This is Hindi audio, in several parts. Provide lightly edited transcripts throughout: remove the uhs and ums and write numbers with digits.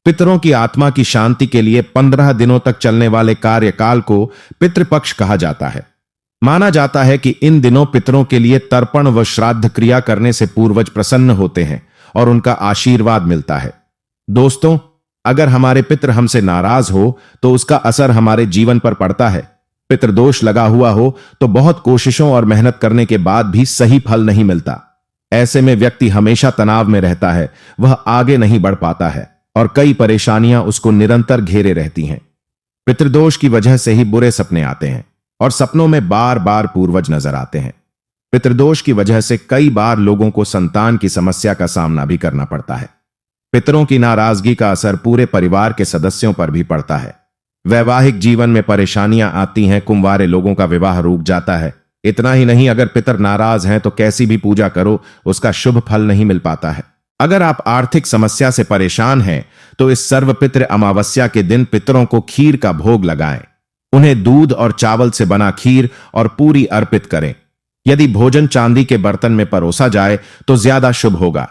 पितरों की आत्मा की शांति के लिए 15 दिनों तक चलने वाले कार्यकाल को पितृपक्ष कहा जाता है। माना जाता है कि इन दिनों पितरों के लिए तर्पण व श्राद्ध क्रिया करने से पूर्वज प्रसन्न होते हैं और उनका आशीर्वाद मिलता है। दोस्तों, अगर हमारे पितृ हमसे नाराज हो तो उसका असर हमारे जीवन पर पड़ता है। पितृदोष लगा हुआ हो तो बहुत कोशिशों और मेहनत करने के बाद भी सही फल नहीं मिलता। ऐसे में व्यक्ति हमेशा तनाव में रहता है, वह आगे नहीं बढ़ पाता है और कई परेशानियां उसको निरंतर घेरे रहती हैं। पितृदोष की वजह से ही बुरे सपने आते हैं और सपनों में बार बार पूर्वज नजर आते हैं। पितृदोष की वजह से कई बार लोगों को संतान की समस्या का सामना भी करना पड़ता है। पितरों की नाराजगी का असर पूरे परिवार के सदस्यों पर भी पड़ता है। वैवाहिक जीवन में परेशानियां आती हैं, कुंवारे लोगों का विवाह रुक जाता है। इतना ही नहीं, अगर पितर नाराज हैं तो कैसी भी पूजा करो उसका शुभ फल नहीं मिल पाता है। अगर आप आर्थिक समस्या से परेशान हैं तो इस सर्वपितृ अमावस्या के दिन पितरों को खीर का भोग लगाएं। उन्हें दूध और चावल से बना खीर और पूरी अर्पित करें। यदि भोजन चांदी के बर्तन में परोसा जाए तो ज्यादा शुभ होगा।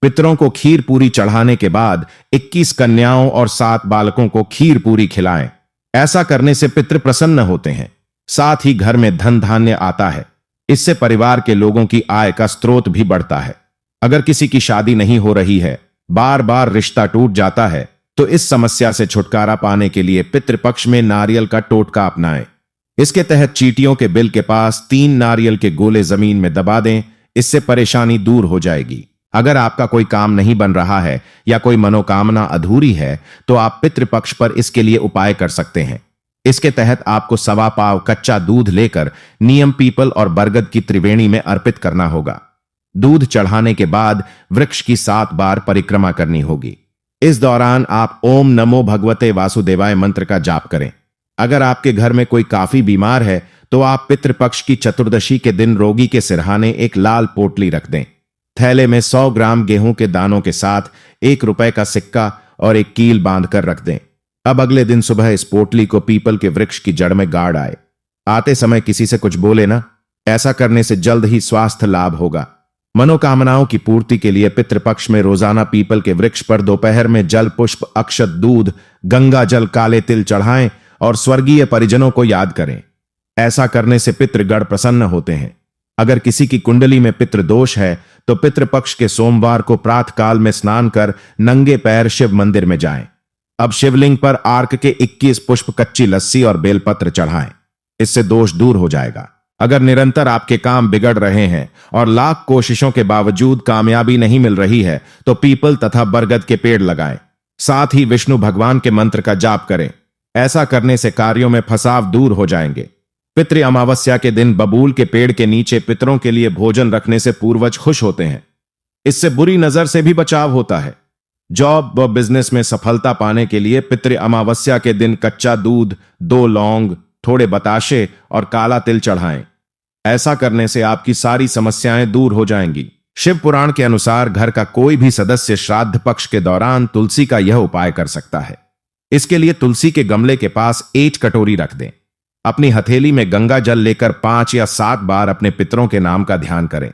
पितरों को खीर पूरी चढ़ाने के बाद 21 कन्याओं और 7 बालकों को खीर पूरी खिलाएं। ऐसा करने से पितृ प्रसन्न होते हैं, साथ ही घर में धन धान्य आता है। इससे परिवार के लोगों की आय का स्रोत भी बढ़ता है। अगर किसी की शादी नहीं हो रही है, बार बार रिश्ता टूट जाता है, तो इस समस्या से छुटकारा पाने के लिए पितृपक्ष में नारियल का टोटका अपनाएं। इसके तहत चींटियों के बिल के पास 3 नारियल के गोले जमीन में दबा दें। इससे परेशानी दूर हो जाएगी। अगर आपका कोई काम नहीं बन रहा है या कोई मनोकामना अधूरी है तो आप पितृपक्ष पर इसके लिए उपाय कर सकते हैं। इसके तहत आपको 1.25 पाव कच्चा दूध लेकर नियम पीपल और बरगद की त्रिवेणी में अर्पित करना होगा। दूध चढ़ाने के बाद वृक्ष की 7 बार परिक्रमा करनी होगी। इस दौरान आप ओम नमो भगवते वासुदेवाय मंत्र का जाप करें। अगर आपके घर में कोई काफी बीमार है तो आप पितृपक्ष की चतुर्दशी के दिन रोगी के सिरहाने एक लाल पोटली रख दें। थैले में 100 ग्राम गेहूं के दानों के साथ 1 रुपए का सिक्का और एक कील बांधकर रख दें। अब अगले दिन सुबह इस पोटली को पीपल के वृक्ष की जड़ में गाड़ आए। आते समय किसी से कुछ बोले ना। ऐसा करने से जल्द ही स्वास्थ्य लाभ होगा। मनोकामनाओं की पूर्ति के लिए पितृपक्ष में रोजाना पीपल के वृक्ष पर दोपहर में जल, पुष्प, अक्षत, दूध, गंगा जल, काले तिल चढ़ाएं और स्वर्गीय परिजनों को याद करें। ऐसा करने से पितृगण प्रसन्न होते हैं। अगर किसी की कुंडली में पितृदोष है तो पितृपक्ष के सोमवार को प्रातः काल में स्नान कर नंगे पैर शिव मंदिर में जाएं। अब शिवलिंग पर आर्क के 21 पुष्प, कच्ची लस्सी और बेलपत्र चढ़ाएं। इससे दोष दूर हो जाएगा। अगर निरंतर आपके काम बिगड़ रहे हैं और लाख कोशिशों के बावजूद कामयाबी नहीं मिल रही है तो पीपल तथा बरगद के पेड़ लगाएं। साथ ही विष्णु भगवान के मंत्र का जाप करें। ऐसा करने से कार्यों में फंसाव दूर हो जाएंगे। पितृ अमावस्या के दिन बबूल के पेड़ के नीचे पितरों के लिए भोजन रखने से पूर्वज खुश होते हैं। इससे बुरी नजर से भी बचाव होता है। जॉब व बिजनेस में सफलता पाने के लिए पितृ अमावस्या के दिन कच्चा दूध, 2 लौंग, थोड़े बताशे और काला तिल चढ़ाएं। ऐसा करने से आपकी सारी समस्याएं दूर हो जाएंगी। शिव पुराण के अनुसार घर का कोई भी सदस्य श्राद्ध पक्ष के दौरान तुलसी का यह उपाय कर सकता है। इसके लिए तुलसी के गमले के पास 1 कटोरी रख दें। अपनी हथेली में गंगा जल लेकर 5 या 7 बार अपने पितरों के नाम का ध्यान करें।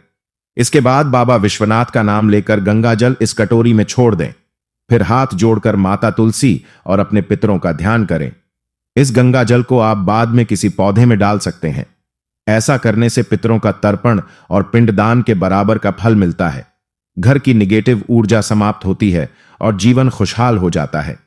इसके बाद बाबा विश्वनाथ का नाम लेकर गंगा जल इस कटोरी में छोड़ दें। फिर हाथ जोड़कर माता तुलसी और अपने पितरों का ध्यान करें। इस गंगा जल को आप बाद में किसी पौधे में डाल सकते हैं। ऐसा करने से पितरों का तर्पण और पिंडदान के बराबर का फल मिलता है। घर की निगेटिव ऊर्जा समाप्त होती है और जीवन खुशहाल हो जाता है।